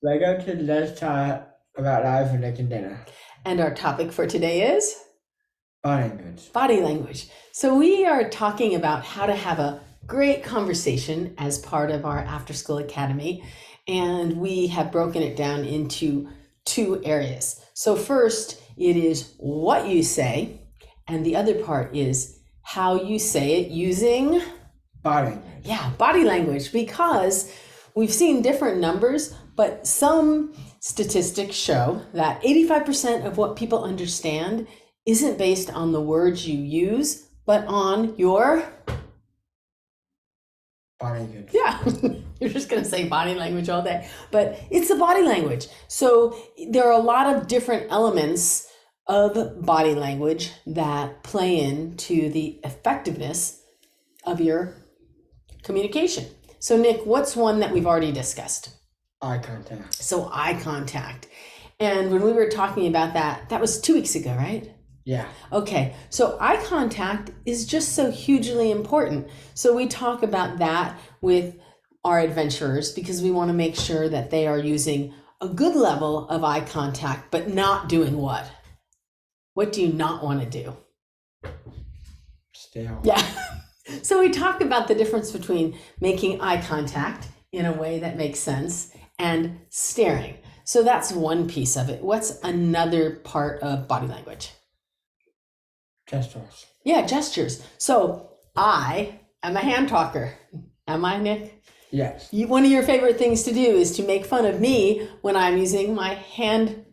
Let's talk about life and making dinner. And our topic for today is Body language. body language. So we are talking about how to have a great conversation as part of our after school academy. And we have broken it down into two areas. So first, it is what you say, and the other part is how you say it using Body language. body language, because we've seen different numbers, but some statistics show that 85% of what people understand isn't based on the words you use, but on your, Body language. you're just going to say body language all day, but it's the body language. So there are a lot of different elements of body language that play into the effectiveness of your communication. So Nick, what's one that we've already discussed? Eye contact. So eye contact. And when we were talking about that, that was 2 weeks ago, right? Yeah. Okay, so eye contact is just so hugely important. So we talk about that with our adventurers because we want to make sure that they are using a good level of eye contact, but not doing what? What do you not want to do? Still. Yeah. So we talk about the difference between making eye contact in a way that makes sense and staring. So that's one piece of it. What's another part of body language? Gestures. Yeah, gestures. So I am a hand talker. Am I, Nick? Yes. One of your favorite things to do is to make fun of me when I'm using my hand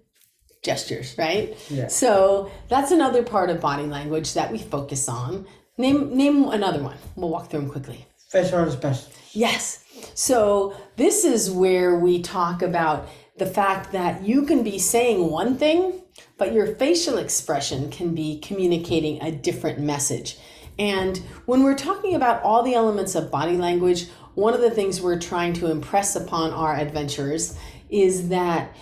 gestures, right? Yeah. So that's another part of body language that we focus on. Name another one. We'll walk through them quickly. Facial expression. Yes. So this is where we talk about the fact that you can be saying one thing, but your facial expression can be communicating a different message. And when we're talking about all the elements of body language, one of the things we're trying to impress upon our adventurers is that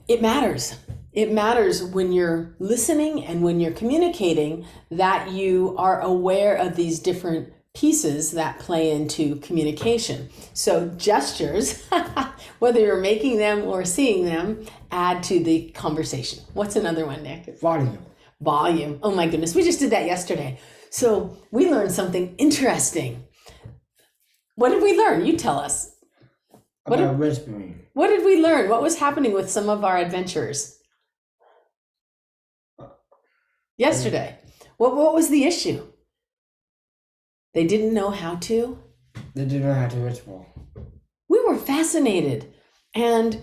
it matters. It matters when you're listening and when you're communicating that you are aware of these different pieces that play into communication. So gestures, whether you're making them or seeing them, add to the conversation. What's another one, Nick? Volume. Volume. Oh my goodness, we just did that yesterday. So we learned something interesting. What did we learn? You tell us. About whispering. What did we learn? What was happening with some of our adventurers? Yesterday. What was the issue? They didn't know how to? They didn't know how to whisper. We were fascinated. And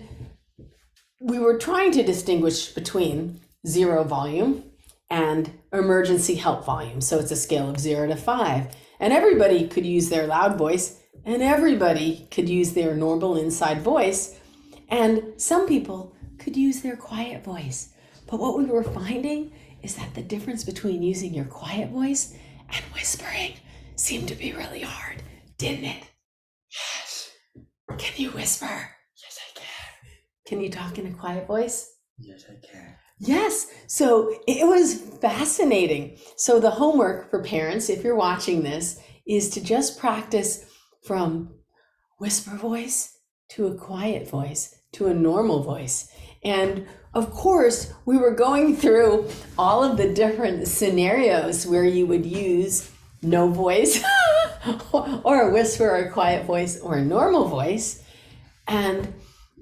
we were trying to distinguish between zero volume and emergency help volume. So it's a scale of 0 to 5. And everybody could use their loud voice, and everybody could use their normal inside voice. And some people could use their quiet voice. But what we were finding is that the difference between using your quiet voice and whispering seemed to be really hard, didn't it? Yes. Can you whisper? Yes, I can. Can you talk in a quiet voice? Yes, I can. Yes. So it was fascinating. So the homework for parents, if you're watching this, is to just practice from whisper voice to a quiet voice to a normal voice. And of course, we were going through all of the different scenarios where you would use no voice or a whisper or a quiet voice or a normal voice. And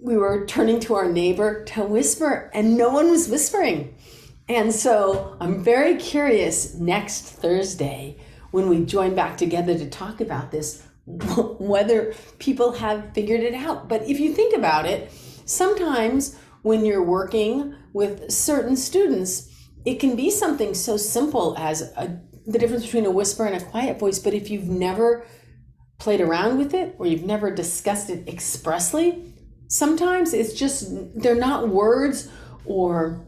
we were turning to our neighbor to whisper, and no one was whispering. And so I'm very curious next Thursday when we join back together to talk about this, whether people have figured it out. But if you think about it, sometimes when you're working with certain students, it can be something so simple as the difference between a whisper and a quiet voice. But if you've never played around with it or you've never discussed it expressly, sometimes it's just, they're not words or,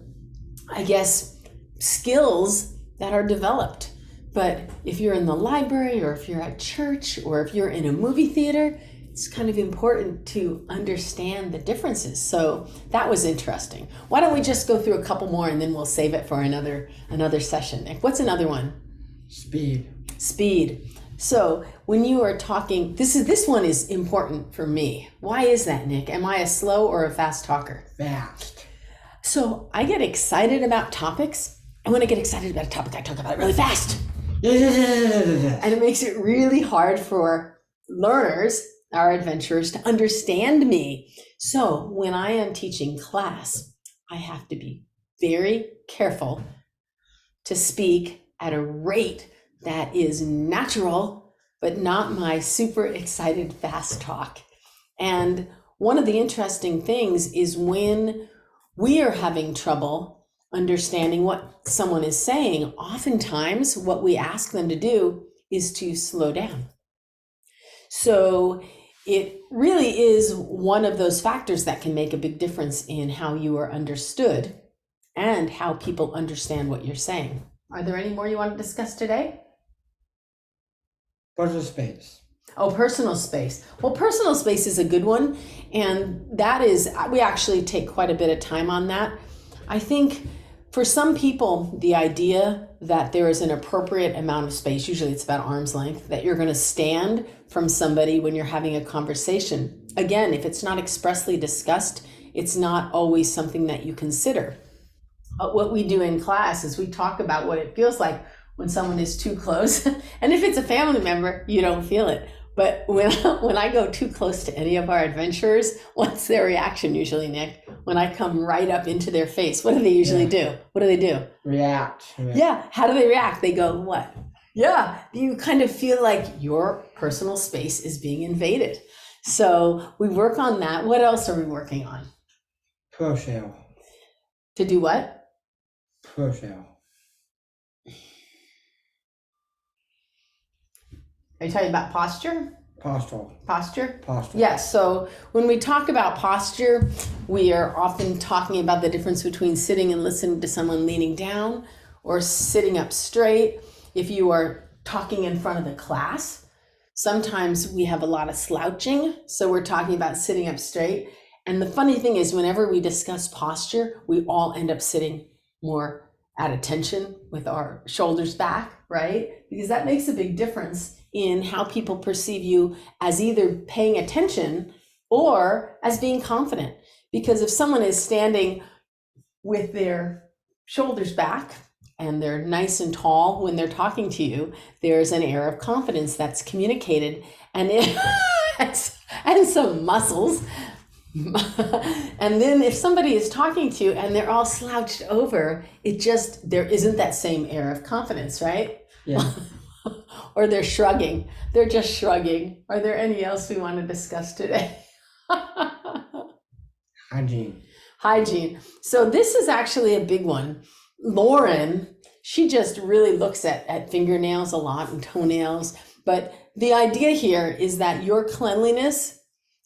I guess, skills that are developed. But if you're in the library or if you're at church or if you're in a movie theater, it's kind of important to understand the differences. So that was interesting. Why don't we just go through a couple more and then we'll save it for another session. Nick, what's another one? Speed. Speed. So when you are talking, this one is important for me. Why is that, Nick? Am I a slow or a fast talker? Fast. So I get excited about topics. And when I get excited about a topic, I talk about it really fast. And it makes it really hard for learners, our adventurers, to understand me. So when I am teaching class, I have to be very careful to speak at a rate that is natural, but not my super excited fast talk. And one of the interesting things is when we are having trouble understanding what someone is saying, oftentimes what we ask them to do is to slow down. So it really is one of those factors that can make a big difference in how you are understood and how people understand what you're saying. Are there any more you want to discuss today? Personal space. Oh, personal space. Well, personal space is a good one. And that is, we actually take quite a bit of time on that. I think for some people, the idea that there is an appropriate amount of space, usually it's about arm's length, that you're going to stand from somebody when you're having a conversation. Again, if it's not expressly discussed, it's not always something that you consider. What we do in class is we talk about what it feels like when someone is too close. And if it's a family member, you don't feel it. But when I go too close to any of our adventurers, what's their reaction usually, Nick? When I come right up into their face, what do they usually do? What do they do? React. Yeah. How do they react? They go, what? Yeah. You kind of feel like your personal space is being invaded. So we work on that. What else are we working on? Profile. To do what? Profile. Are you talking about posture? Posture. Posture? Posture. Yes. So when we talk about posture, we are often talking about the difference between sitting and listening to someone leaning down or sitting up straight. If you are talking in front of the class, sometimes we have a lot of slouching. So we're talking about sitting up straight. And the funny thing is, whenever we discuss posture, we all end up sitting more at attention with our shoulders back, right? Because that makes a big difference in how people perceive you as either paying attention or as being confident. Because if someone is standing with their shoulders back and they're nice and tall when they're talking to you, there's an air of confidence that's communicated and and some muscles. And then if somebody is talking to you and they're all slouched over, there isn't that same air of confidence, right? Yeah. Or they're shrugging. They're just shrugging. Are there any else we want to discuss today? Hygiene. Hygiene. So this is actually a big one. Lauren, she just really looks at fingernails a lot and toenails. But the idea here is that your cleanliness,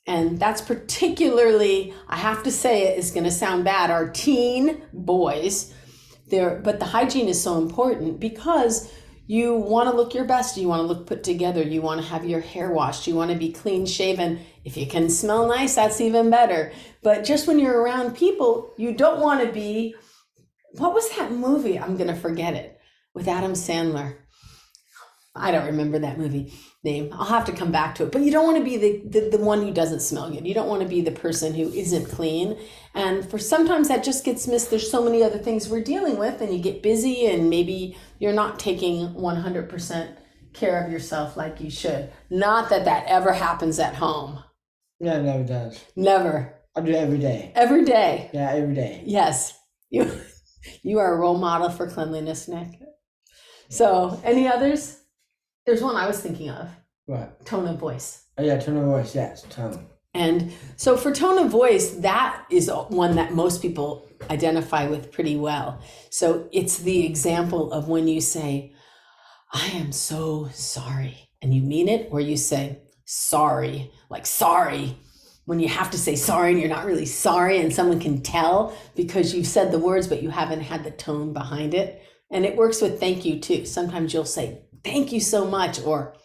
and that's particularly, I have to say it is going to sound bad, our teen boys, but the hygiene is so important because you want to look your best. You want to look put together. You want to have your hair washed. You want to be clean shaven. If you can smell nice, that's even better. But just when you're around people, you don't want to be, what was that movie? I'm going to forget it, with Adam Sandler. I don't remember that movie name. I'll have to come back to it. But you don't want to be the one who doesn't smell good. You don't want to be the person who isn't clean. And for sometimes that just gets missed. There's so many other things we're dealing with and you get busy and maybe you're not taking 100% care of yourself like you should. Not that that ever happens at home. No, it never does. Never. I do it every day. Every day. Yeah, every day. Yes. You are a role model for cleanliness, Nick. So any others? There's one I was thinking of. What? Tone of voice. Oh yeah, tone of voice. Yes, tone. And so for tone of voice, that is one that most people identify with pretty well. So it's the example of when you say, I am so sorry, and you mean it, or you say sorry, like sorry, when you have to say sorry and you're not really sorry and someone can tell because you've said the words, but you haven't had the tone behind it. And it works with thank you too. Sometimes you'll say, thank you so much, or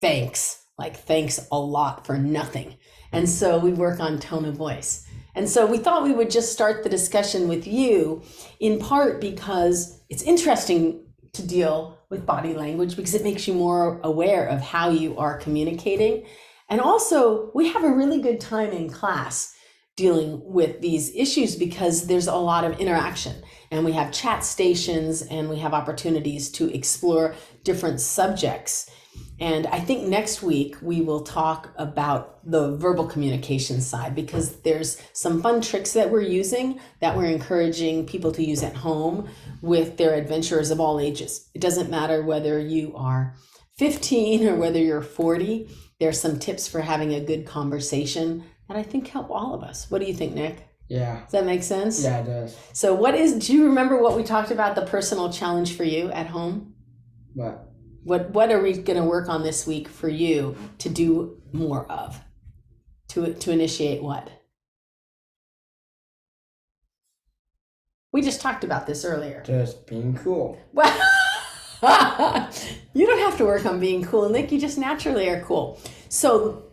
thanks, like thanks a lot for nothing. And so we work on tone of voice. And so we thought we would just start the discussion with you, in part because it's interesting to deal with body language because it makes you more aware of how you are communicating. And also, we have a really good time in class dealing with these issues because there's a lot of interaction, and we have chat stations and we have opportunities to explore different subjects. And I think next week we will talk about the verbal communication side because there's some fun tricks that we're using that we're encouraging people to use at home with their adventurers of all ages. It doesn't matter whether you are 15 or whether you're 40. There's some tips for having a good conversation that I think help all of us. What do you think, Nick? Yeah. Does that make sense? Yeah, it does. So do you remember what we talked about, the personal challenge for you at home? What? What are we going to work on this week for you to do more of? To initiate what? We just talked about this earlier. Just being cool. Well, you don't have to work on being cool, Nick. You just naturally are cool. So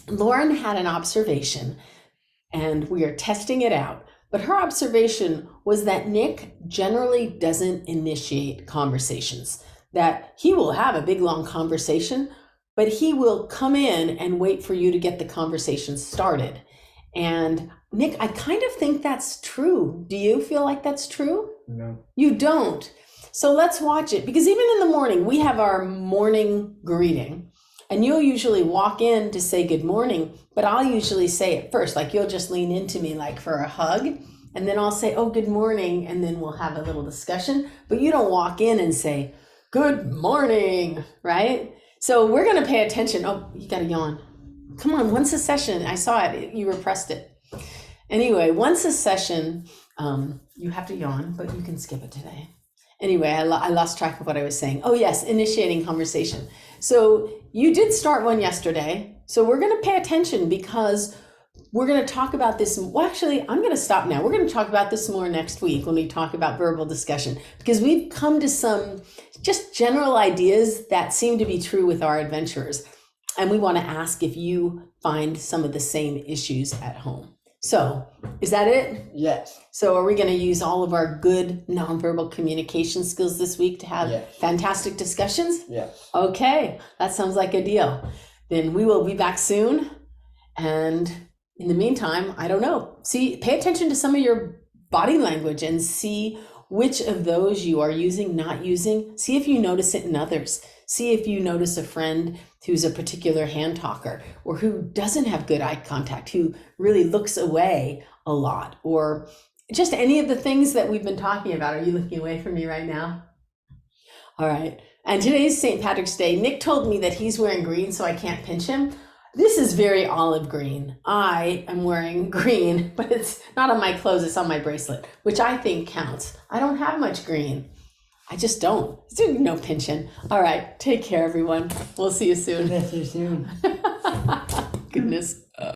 Lauren had an observation, and we are testing it out. But her observation was that Nick generally doesn't initiate conversations, that he will have a big, long conversation, but he will come in and wait for you to get the conversation started. And Nick, I kind of think that's true. Do you feel like that's true? No. You don't. So let's watch it, because even in the morning, we have our morning greeting, and you'll usually walk in to say good morning, but I'll usually say it first. Like you'll just lean into me like for a hug, and then I'll say, oh, good morning, and then we'll have a little discussion, but you don't walk in and say, good morning, right? So we're going to pay attention. Oh, you got to yawn. Come on, once a session. I saw it. You repressed it. Anyway, once a session, you have to yawn, but you can skip it today. Anyway, I lost track of what I was saying. Oh, yes, initiating conversation. So you did start one yesterday. So we're going to pay attention because we're going to talk about this. Well, actually, I'm going to stop now. We're going to talk about this more next week when we talk about verbal discussion, because we've come to some just general ideas that seem to be true with our adventurers. And we want to ask if you find some of the same issues at home. So is that it? Yes. So are we going to use all of our good nonverbal communication skills this week to have fantastic discussions? Yes. Okay, that sounds like a deal. Then we will be back soon. And in the meantime, I don't know. Pay attention to some of your body language and see which of those you are using, not using. See if you notice it in others. See if you notice a friend who's a particular hand talker, or who doesn't have good eye contact, who really looks away a lot, or just any of the things that we've been talking about. Are you looking away from me right now? All right. And today's St. Patrick's Day. Nick told me that he's wearing green, so I can't pinch him. This is very olive green. I am wearing green, but it's not on my clothes, it's on my bracelet, which I think counts. I don't have much green. I just don't. There's no pinching. All right, take care, everyone. We'll see you soon. See you soon. Goodness.